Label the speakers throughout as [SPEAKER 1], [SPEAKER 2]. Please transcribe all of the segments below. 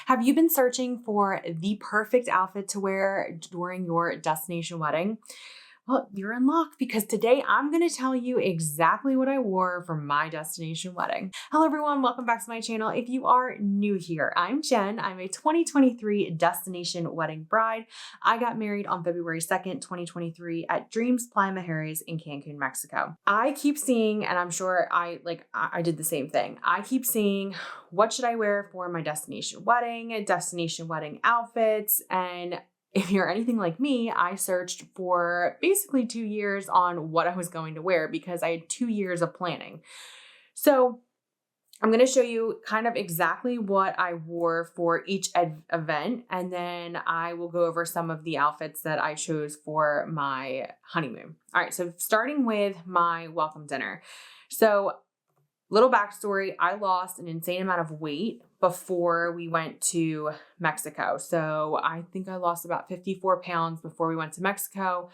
[SPEAKER 1] Have you been searching for the perfect outfit to wear during your destination wedding? Well, you're in luck because today I'm going to tell you exactly what I wore for my destination wedding. Hello, everyone. Welcome back to my channel. If you are new here, I'm Jen. I'm a 2023 destination wedding bride. I got married on February 2nd, 2023 at Dreams Playa Mujeres in Cancun, Mexico. I keep seeing, and I'm sure I did the same thing. I keep seeing, what should I wear for my destination wedding outfits, and if you're anything like me, I searched for basically 2 years on what I was going to wear because I had 2 years of planning. So I'm going to show you kind of exactly what I wore for each event, and then I will go over some of the outfits that I chose for my honeymoon. All right, so starting with my welcome dinner. So little backstory, I lost an insane amount of weight before we went to Mexico. So I think I lost about 54 pounds before we went to Mexico.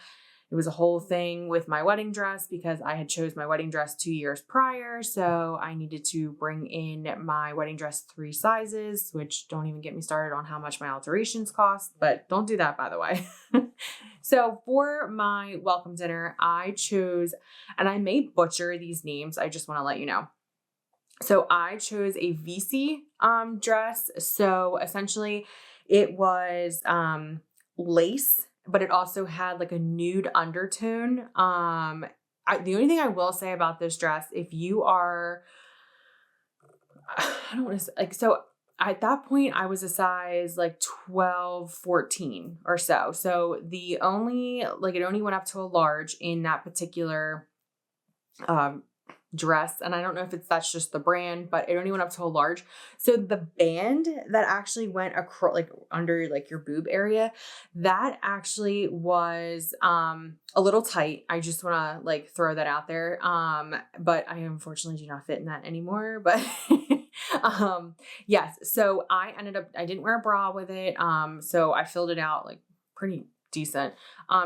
[SPEAKER 1] It was a whole thing with my wedding dress because I had chose my wedding dress 2 years prior. So I needed to bring in my wedding dress 3 sizes, which don't even get me started on how much my alterations cost, but don't do that, by the way. So for my welcome dinner, I chose, and I may butcher these names, I just want to let you know. So I chose a VC dress. So essentially it was lace, but it also had like a nude undertone. The only thing I will say about this dress, if you are, I don't want to say, like, so at that point I was a size like 12, 14 or so. So it only went up to a large in that particular dress, and I don't know if that's just the brand, but it only went up to a large. So the band that actually went across, like under like your boob area, that actually was a little tight. I just want to like throw that out there. But I unfortunately do not fit in that anymore. But yes, so I didn't wear a bra with it. So I filled it out like pretty decent.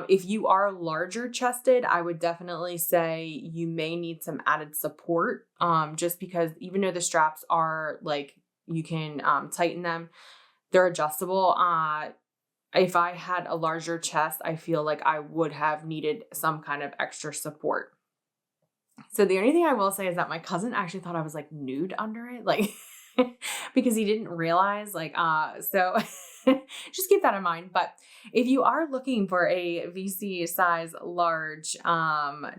[SPEAKER 1] If you are larger chested, I would definitely say you may need some added support. Just because even though the straps are like, you can tighten them, they're adjustable. If I had a larger chest, I feel like I would have needed some kind of extra support. So the only thing I will say is that my cousin actually thought I was like nude under it, like because he didn't realize, like, so just keep that in mind. But if you are looking for a VC size large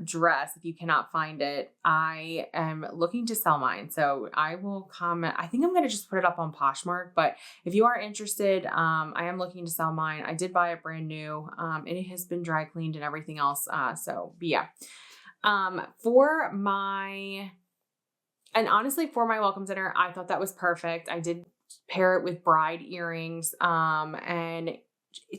[SPEAKER 1] dress, if you cannot find it, I am looking to sell mine. So I will comment. I think I'm going to just put it up on Poshmark, but if you are interested, I am looking to sell mine. I did buy it brand new, and it has been dry cleaned and everything else. So yeah. And honestly, for my welcome dinner, I thought that was perfect. I did pair it with bride earrings. And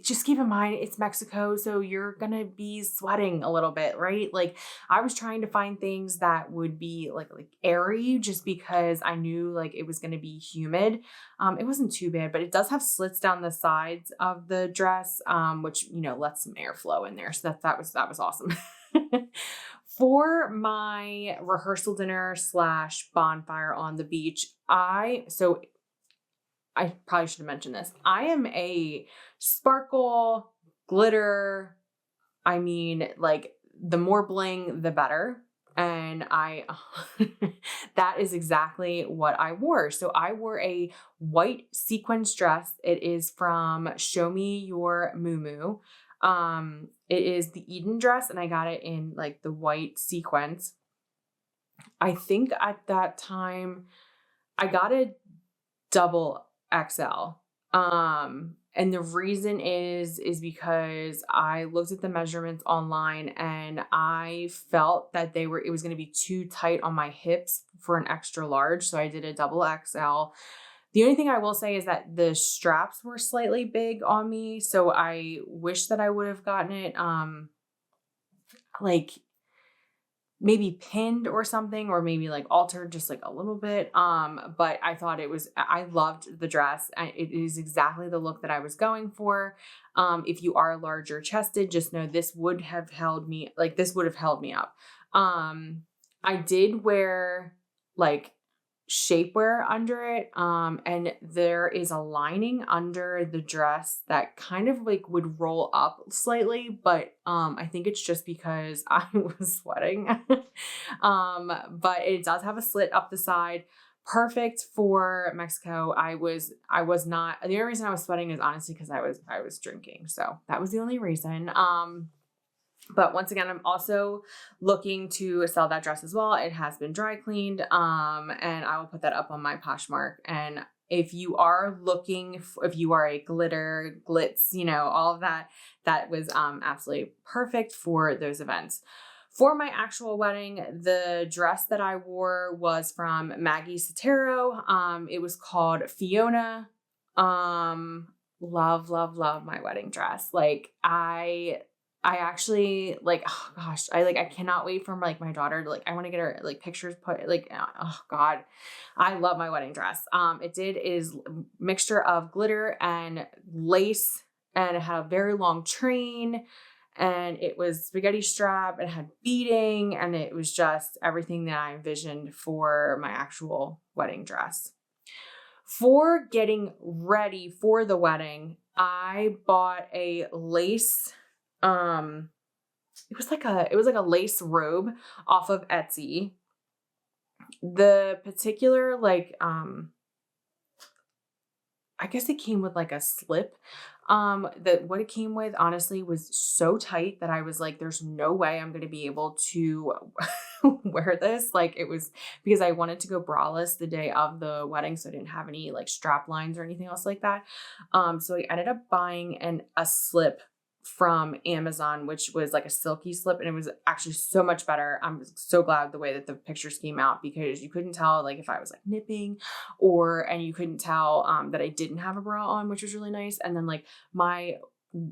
[SPEAKER 1] just keep in mind, it's Mexico, so you're going to be sweating a little bit, right? Like I was trying to find things that would be like airy, just because I knew like it was going to be humid. It wasn't too bad, but it does have slits down the sides of the dress, which, lets some airflow in there. So that was awesome. For my rehearsal dinner / bonfire on the beach, I probably should have mentioned this. I am a sparkle, glitter. I mean, like the more bling, the better. And that is exactly what I wore. So I wore a white sequins dress. It is from Show Me Your Moo. It is the Eden dress, and I got it in like the white sequins. I think at that time I got a double XL. And the reason is because I looked at the measurements online and I felt that it was going to be too tight on my hips for an extra large. So I did a double XL. The only thing I will say is that the straps were slightly big on me. So I wish that I would have gotten it, like maybe pinned or something, or maybe like altered just like a little bit. But I thought I loved the dress. It is exactly the look that I was going for. If you are larger chested, just know this would have held me up. I did wear like shapewear under it. And there is a lining under the dress that kind of like would roll up slightly, but I think it's just because I was sweating. But it does have a slit up the side. Perfect for Mexico. I was not, the only reason I was sweating is honestly because I was drinking. So that was the only reason. But once again, I'm also looking to sell that dress as well. It has been dry cleaned. And I will put that up on my Poshmark. And if you are looking, if you are a glitter, glitz, you know, all of that, that was absolutely perfect for those events. For my actual wedding, the dress that I wore was from Maggie Sotero. It was called Fiona. Love, love, love my wedding dress. Like I actually like, oh gosh, I cannot wait for like my daughter to like, I want to get her like pictures put like, oh God, I love my wedding dress. Is mixture of glitter and lace, and it had a very long train, and it was spaghetti strap, it had beading, and it was just everything that I envisioned for my actual wedding dress. For getting ready for the wedding, I bought a lace, it was like a lace robe off of Etsy. The particular I guess it came with like a slip. What it came with honestly was so tight that I was like, there's no way I'm going to be able to wear this. Like it was because I wanted to go braless the day of the wedding. So I didn't have any like strap lines or anything else like that. So I ended up buying a slip from Amazon, which was like a silky slip, and it was actually so much better. I'm so glad the way that the pictures came out, because you couldn't tell like if I was like nipping and you couldn't tell that I didn't have a bra on, which was really nice. And then like my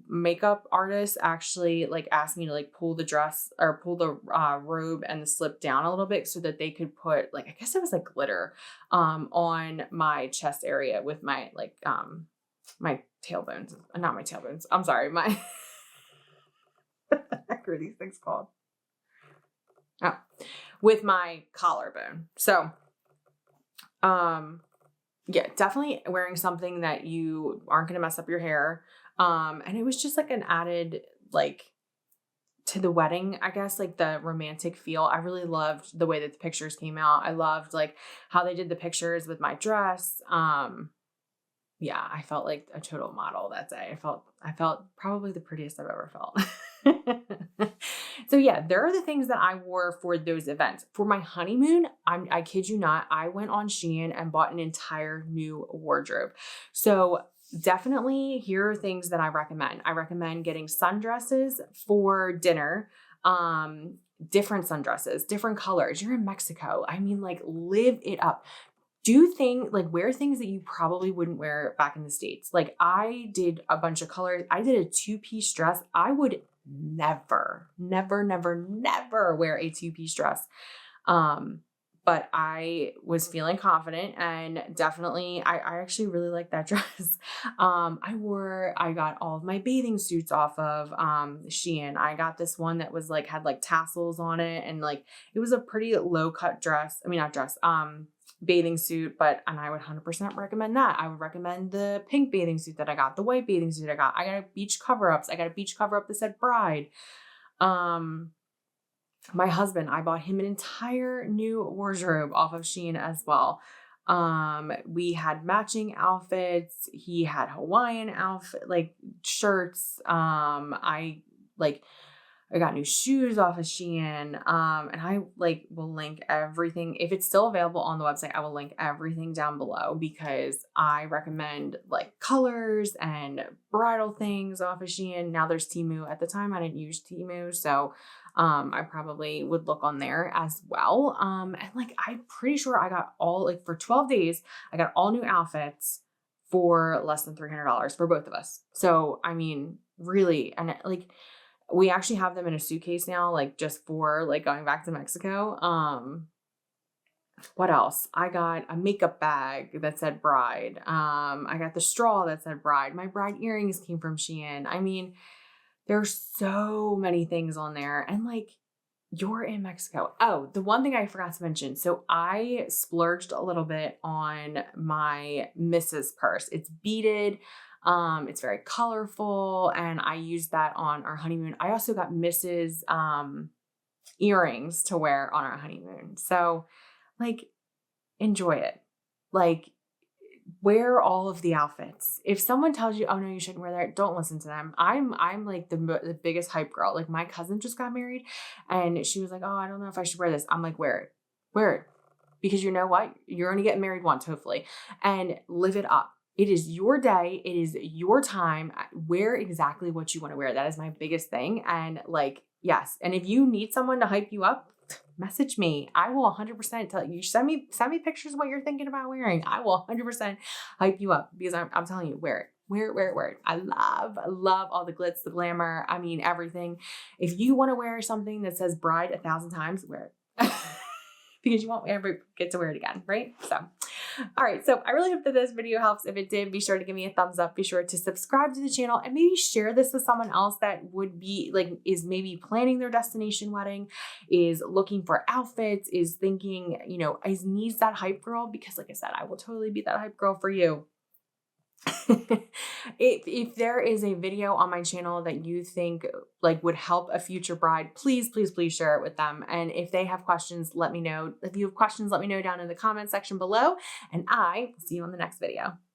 [SPEAKER 1] makeup artist actually like asked me to like pull the dress or pull the robe and the slip down a little bit so that they could put like, I guess it was like glitter on my chest area with my like my tailbones, not my tailbones. I'm sorry. What the heck are these things called? Oh, with my collarbone. So, yeah, definitely wearing something that you aren't going to mess up your hair. And it was just like an added, like, to the wedding, I guess, like the romantic feel. I really loved the way that the pictures came out. I loved like how they did the pictures with my dress. Yeah, I felt like a total model that day. I felt probably the prettiest I've ever felt. So yeah, there are the things that I wore for those events. For my honeymoon, I kid you not, I went on Shein and bought an entire new wardrobe. So definitely here are things that I recommend. I recommend getting sundresses for dinner. Different sundresses, different colors. You're in Mexico. I mean, like live it up. Wear things that you probably wouldn't wear back in the States. Like I did a bunch of colors. I did a 2-piece dress. I would never, never, never, never wear a 2-piece dress. But I was feeling confident, and definitely I actually really like that dress. I got all of my bathing suits off of Shein. I got this one that was like had like tassels on it, and like it was a pretty low cut dress. I mean, not dress, bathing suit, and I would 100% recommend that. I would recommend the pink bathing suit that I got, the white bathing suit I got. I got a beach cover-ups. I got a beach cover-up that said bride. My husband, I bought him an entire new wardrobe off of Shein as well. We had matching outfits. He had Hawaiian outfit, like shirts. I got new shoes off of Shein. And I like will link everything. If it's still available on the website, I will link everything down below, because I recommend like colors and bridal things off of Shein. Now there's Temu. At the time I didn't use Temu. So I probably would look on there as well. And like, I'm pretty sure I got for 12 days, I got all new outfits for less than $300 for both of us. So, I mean, really, and like, we actually have them in a suitcase now, like just for like going back to Mexico. What else? I got a makeup bag that said bride. I got the straw that said bride. My bride earrings came from Shein. I mean, there's so many things on there. And like, You're in Mexico. Oh, the one thing I forgot to mention. So I splurged a little bit on my Mrs. purse. It's beaded. It's very colorful, and I used that on our honeymoon. I also got Mrs. Earrings to wear on our honeymoon. So like enjoy it. Like wear all of the outfits. If someone tells you, "Oh no, you shouldn't wear that," don't listen to them. I'm like the biggest hype girl. Like my cousin just got married, and she was like, "Oh, I don't know if I should wear this." I'm like, wear it, because you know what? You're only getting married once, hopefully, and live it up. It is your day. It is your time. Wear exactly what you want to wear. That is my biggest thing. And like, yes. And if you need someone to hype you up, message me. I will 100% tell you. Send me pictures of what you're thinking about wearing. I will 100% hype you up, because I'm telling you, wear it. Wear it, wear it, wear it. I love all the glitz, the glamour. I mean, everything. If you want to wear something that says bride 1,000 times, wear it. Because you won't ever get to wear it again, right? So, all right. So I really hope that this video helps. If it did, be sure to give me a thumbs up. Be sure to subscribe to the channel, and maybe share this with someone else that would be like, is maybe planning their destination wedding, is looking for outfits, is thinking, needs that hype girl, because like I said, I will totally be that hype girl for you. If there is a video on my channel that you think like would help a future bride, please, please, please share it with them. And if they have questions, let me know. If you have questions, let me know down in the comment section below, and I will see you on the next video.